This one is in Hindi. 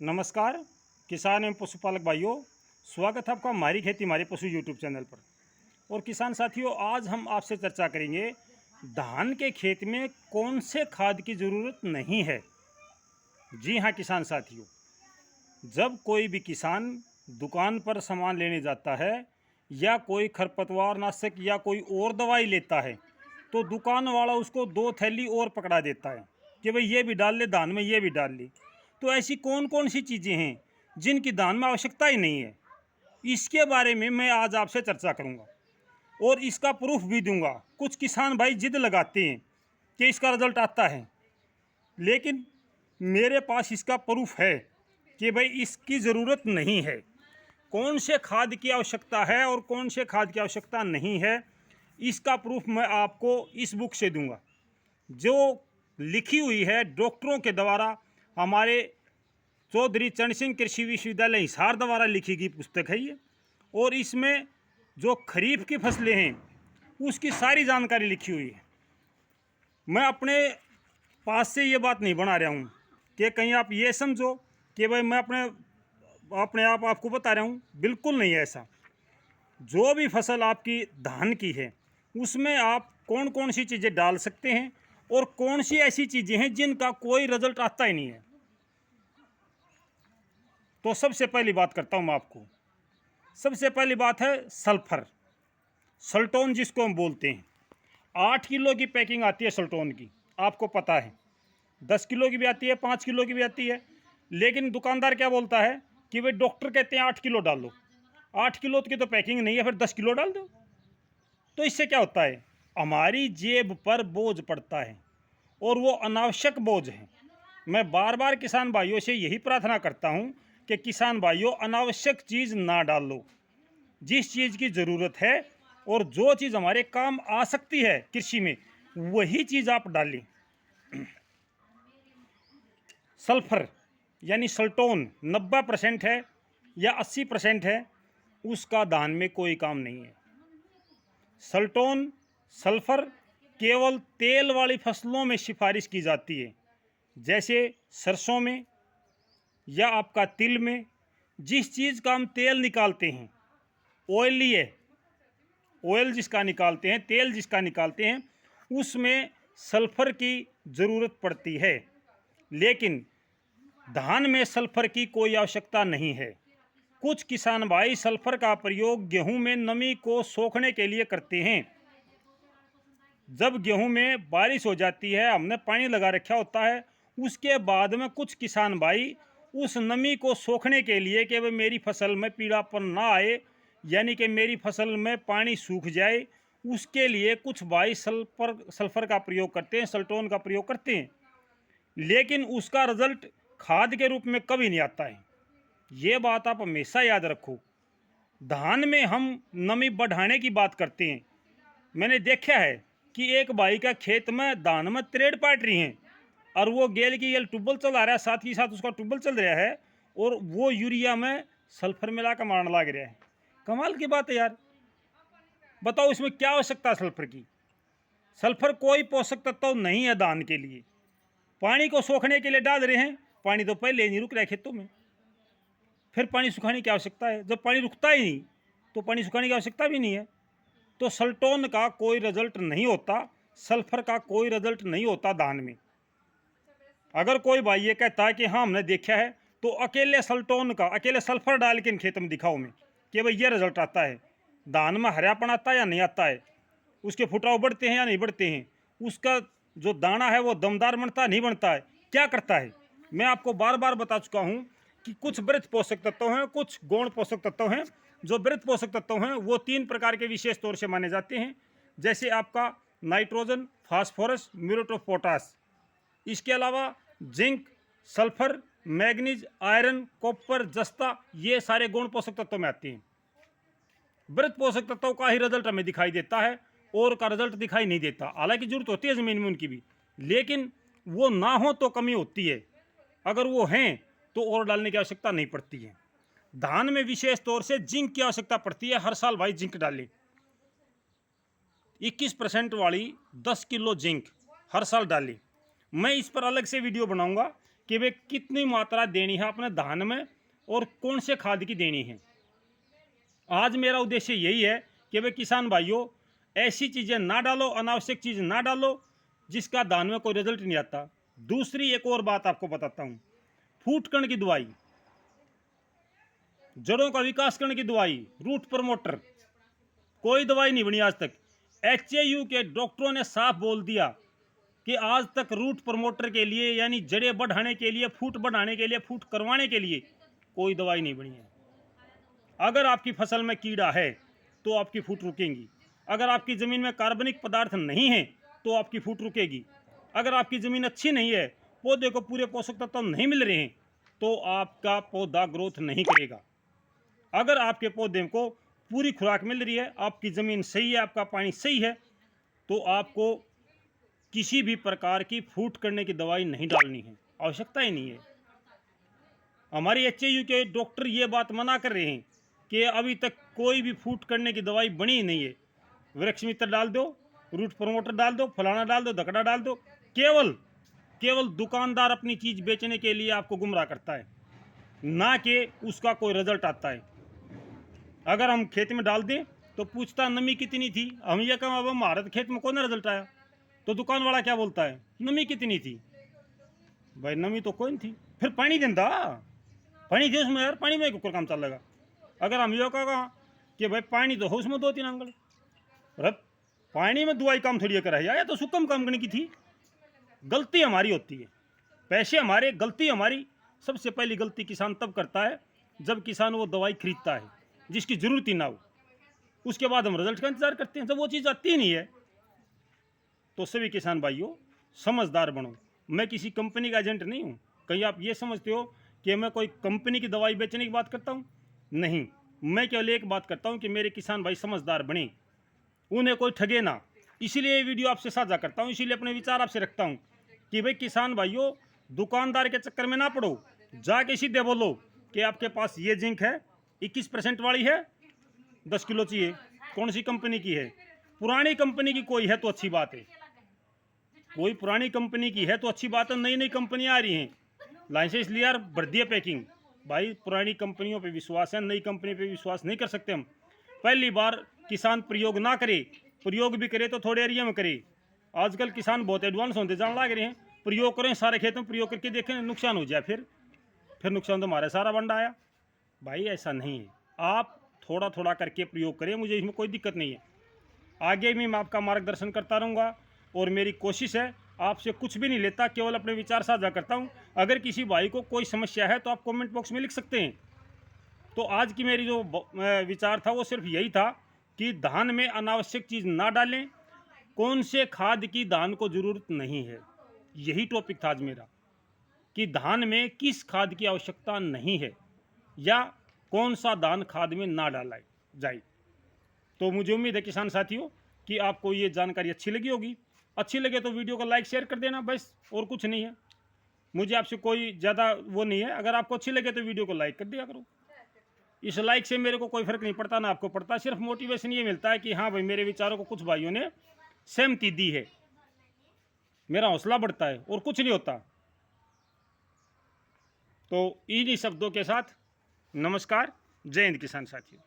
नमस्कार किसान एवं पशुपालक भाइयों, स्वागत है आपका हमारी खेती हमारे पशु यूट्यूब चैनल पर। और किसान साथियों, आज हम आपसे चर्चा करेंगे धान के खेत में कौन से खाद की ज़रूरत नहीं है। जी हाँ किसान साथियों, जब कोई भी किसान दुकान पर सामान लेने जाता है या कोई खरपतवार नाशक या कोई और दवाई लेता है तो दुकान वाला उसको 2 थैली और पकड़ा देता है कि भाई ये भी डाल ले धान में, ये भी डाल ले। तो ऐसी कौन कौन सी चीज़ें हैं जिनकी धान में आवश्यकता ही नहीं है, इसके बारे में मैं आज आपसे चर्चा करूंगा और इसका प्रूफ भी दूंगा। कुछ किसान भाई जिद लगाते हैं कि इसका रिजल्ट आता है, लेकिन मेरे पास इसका प्रूफ है कि भाई इसकी ज़रूरत नहीं है। कौन से खाद की आवश्यकता है और कौन से खाद की आवश्यकता नहीं है, इसका प्रूफ मैं आपको इस बुक से दूंगा, जो लिखी हुई है डॉक्टरों के द्वारा। हमारे चौधरी चरण सिंह कृषि विश्वविद्यालय हिसार द्वारा लिखी गई पुस्तक है ये। और इसमें जो खरीफ की फसलें हैं उसकी सारी जानकारी लिखी हुई है। मैं अपने पास से ये बात नहीं बना रहा हूँ कि कहीं आप ये समझो कि भाई मैं अपने आप आपको बता रहा हूँ, बिल्कुल नहीं है ऐसा। जो भी फसल आपकी धान की है उसमें आप कौन कौन सी चीज़ें डाल सकते हैं और कौन सी ऐसी चीज़ें हैं जिनका कोई रिजल्ट आता ही नहीं है। तो सबसे पहली बात करता हूँ मैं आपको। सबसे पहली बात है सल्फर, सल्टोन जिसको हम बोलते हैं। 8 किलो की पैकिंग आती है सल्टोन की, आपको पता है। 10 किलो की भी आती है, 5 किलो की भी आती है। लेकिन दुकानदार क्या बोलता है कि भाई डॉक्टर कहते हैं 8 किलो डालो। 8 किलो की तो पैकिंग नहीं है, फिर 10 किलो डाल दो। तो इससे क्या होता है, हमारी जेब पर बोझ पड़ता है और वो अनावश्यक बोझ है। मैं बार बार किसान भाइयों से यही प्रार्थना करता हूँ कि किसान भाइयों, अनावश्यक चीज़ ना डालो। जिस चीज़ की ज़रूरत है और जो चीज़ हमारे काम आ सकती है कृषि में, वही चीज़ आप डालें। सल्फर यानी सल्टोन 90% है या 80% है, उसका धान में कोई काम नहीं है। सल्टोन सल्फर केवल तेल वाली फसलों में सिफारिश की जाती है, जैसे सरसों में या आपका तिल में। जिस चीज़ का हम तेल निकालते हैं, ऑयली है, ऑयल जिसका निकालते हैं, तेल जिसका निकालते हैं, उसमें सल्फर की ज़रूरत पड़ती है। लेकिन धान में सल्फर की कोई आवश्यकता नहीं है। कुछ किसान भाई सल्फर का प्रयोग गेहूं में नमी को सोखने के लिए करते हैं। जब गेहूं में बारिश हो जाती है, हमने पानी लगा रखा होता है, उसके बाद में कुछ किसान भाई उस नमी को सोखने के लिए कि भाई मेरी फसल में पीलापन ना आए, यानी कि मेरी फसल में पानी सूख जाए, उसके लिए कुछ भाई सल्फर का प्रयोग करते हैं, सल्टोन का प्रयोग करते हैं। लेकिन उसका रिजल्ट खाद के रूप में कभी नहीं आता है। ये बात आप हमेशा याद रखो। धान में हम नमी बढ़ाने की बात करते हैं। मैंने देखा है कि एक भाई का खेत में धान में त्रेड़ पाट रही हैं और वो गेल की ये ट्यूबवेल चला रहा है, साथ ही साथ उसका ट्यूबवेल चल रहा है और वो यूरिया में सल्फर मिला कर मारने लग रहा है। कमाल की बात है यार। बताओ इसमें क्या आवश्यकता है सल्फर की। सल्फर कोई पोषक तत्व नहीं है धान के लिए। पानी को सोखने के लिए डाल रहे हैं, पानी तो पहले नहीं रुक रहा है खेतों में, फिर पानी सुखाने की आवश्यकता है। जब पानी रुकता ही नहीं तो पानी सुखाने की आवश्यकता भी नहीं है। तो सल्टोन का कोई रिजल्ट नहीं होता, सल्फर का कोई रिजल्ट नहीं होता धान में। अगर कोई भाई ये कहता है कि हाँ हमने देखा है, तो अकेले सल्टोन का, अकेले सल्फर डाल के इन खेत में दिखाओ में कि भाई ये रिजल्ट आता है। धान में हरापन आता है या नहीं आता है, उसके फुटाव बढ़ते हैं या नहीं बढ़ते हैं, उसका जो दाना है वो दमदार बनता है नहीं बनता है, क्या करता है। मैं आपको बार बार बता चुका हूँ कि कुछ वृत्त पोषक तत्व हैं, कुछ गौण पोषक तत्व हैं। जो वृत्त पोषक तत्व हैं वो 3 प्रकार के विशेष तौर से माने जाते हैं, जैसे आपका nitrogen, phosphorus, muriate of potash. इसके अलावा zinc, sulphur, manganese, iron, copper, जस्ता, ये सारे गौण पोषक तत्व में आते हैं। वृत्त पोषक तत्वों का ही रिजल्ट हमें दिखाई देता है और का रिजल्ट दिखाई नहीं देता। हालांकि जरूरत होती है ज़मीन में उनकी भी, लेकिन वो ना हो तो कमी होती है। अगर वो हैं तो और डालने की आवश्यकता नहीं पड़ती है। धान में विशेष तौर से जिंक की आवश्यकता पड़ती है। हर साल भाई जिंक डालें। 21% वाली 10 किलो जिंक हर साल डालें। मैं इस पर अलग से वीडियो बनाऊंगा कि वे कितनी मात्रा देनी है अपने धान में और कौन से खाद की देनी है। आज मेरा उद्देश्य यही है कि वे किसान भाइयों ऐसी चीज़ें ना डालो, अनावश्यक चीज़ ना डालो जिसका धान में कोई रिजल्ट नहीं आता। दूसरी एक और बात आपको बताता हूँ, फूटकण की दवाई, जड़ों का विकास करने की दवाई, रूट प्रमोटर, कोई दवाई नहीं बनी आज तक। HAU के डॉक्टरों ने साफ बोल दिया कि आज तक रूट प्रमोटर के लिए यानी जड़ें बढ़ाने के लिए, फूट बढ़ाने के लिए, फूट करवाने के लिए कोई दवाई नहीं बनी है। अगर आपकी फसल में कीड़ा है तो आपकी फूट रुकेगी। अगर आपकी ज़मीन में कार्बनिक पदार्थ नहीं है तो आपकी फूट रुकेगी। अगर आपकी ज़मीन अच्छी नहीं है, पौधे को पूरे पोषक तत्व नहीं मिल रहे हैं, तो आपका पौधा ग्रोथ नहीं करेगा। अगर आपके पौधे को पूरी खुराक मिल रही है, आपकी ज़मीन सही है, आपका पानी सही है, तो आपको किसी भी प्रकार की फूट करने की दवाई नहीं डालनी है, आवश्यकता ही नहीं है। हमारी HAU के डॉक्टर ये बात मना कर रहे हैं कि अभी तक कोई भी फूट करने की दवाई बनी ही नहीं है। वृक्ष मित्र डाल दो, रूट प्रमोटर डाल दो, फलाना डाल दो, धकड़ा डाल दो। केवल दुकानदार अपनी चीज़ बेचने के लिए आपको गुमराह करता है, ना कि उसका कोई रिजल्ट आता है। अगर हम खेत में डाल दें तो पूछता नमी कितनी थी, हम ये कहा अब हमारे खेत में कौन रिजल्ट आया, तो दुकान वाला क्या बोलता है, नमी कितनी थी। भाई नमी तो कोई नहीं थी, फिर पानी देंदा, पानी दे उसमें यार, पानी में कुकर काम चल लेगा। अगर हम ये कहा कि भाई पानी तो हो उसमें 2-3 आंगल, अरे पानी में दवाई काम थोड़ी कर या तो सुकम काम करने की थी। गलती हमारी होती है, पैसे हमारे, गलती हमारी। सबसे पहली गलती किसान तब करता है जब किसान वो दवाई खरीदता है जिसकी ज़रूरत ही ना हो। उसके बाद हम रिजल्ट का इंतजार करते हैं, जब वो चीज़ आती ही नहीं है। तो सभी किसान भाइयों समझदार बनो। मैं किसी कंपनी का एजेंट नहीं हूँ। कहीं आप ये समझते हो कि मैं कोई कंपनी की दवाई बेचने की बात करता हूँ? नहीं, मैं केवल एक बात करता हूँ कि मेरे किसान भाई समझदार बने, उन्हें कोई ठगे ना। इसीलिए ये वीडियो आपसे साझा करता हूँ, इसीलिए अपने विचार आपसे रखता हूँ कि भाई किसान भाइयों दुकानदार के चक्कर में ना पड़ो। जाके सीधे बोलो कि आपके पास ये जिंक है, 21% वाली है, 10 किलो चाहिए, कौन सी कंपनी की है। पुरानी कंपनी की कोई है तो अच्छी बात है, कोई पुरानी कंपनी की है तो अच्छी बात है। नई नई कंपनियाँ आ रही हैं, लाइसेंस लिया और भर दिया पैकिंग। भाई पुरानी कंपनियों पे विश्वास है, नई कंपनी पे विश्वास नहीं कर सकते हम। पहली बार किसान प्रयोग ना करे, प्रयोग भी करे तो थोड़े एरिया में करे। आजकल किसान बहुत एडवांस होते जान लग रहे हैं, प्रयोग करें सारे खेतों में, प्रयोग करके देखें नुकसान हो जाए, फिर नुकसान तो हमारा सारा बंडा आया। भाई ऐसा नहीं है, आप थोड़ा थोड़ा करके प्रयोग करें, मुझे इसमें कोई दिक्कत नहीं है। आगे भी मैं आपका मार्गदर्शन करता रहूँगा और मेरी कोशिश है, आपसे कुछ भी नहीं लेता, केवल अपने विचार साझा करता हूँ। अगर किसी भाई को कोई समस्या है तो आप कमेंट बॉक्स में लिख सकते हैं। तो आज की मेरी जो विचार था वो सिर्फ यही था कि धान में अनावश्यक चीज़ ना डालें, कौन से खाद की धान को ज़रूरत नहीं है, यही टॉपिक था आज मेरा, कि धान में किस खाद की आवश्यकता नहीं है या कौन सा धान खाद में ना डाला जाए। तो मुझे उम्मीद है किसान साथियों कि आपको ये जानकारी अच्छी लगी होगी। अच्छी लगे तो वीडियो को लाइक शेयर कर देना, बस, और कुछ नहीं है। मुझे आपसे कोई ज़्यादा वो नहीं है। अगर आपको अच्छी लगे तो वीडियो को लाइक कर दिया करो। इस लाइक से मेरे को कोई फ़र्क नहीं पड़ता, ना आपको पड़ता। सिर्फ मोटिवेशन ये मिलता है कि हाँ भाई मेरे विचारों को कुछ भाइयों ने सहमति दी है, मेरा हौसला बढ़ता है, और कुछ नहीं होता। तो इन्हीं शब्दों के साथ नमस्कार, जय हिंद किसान साथियों।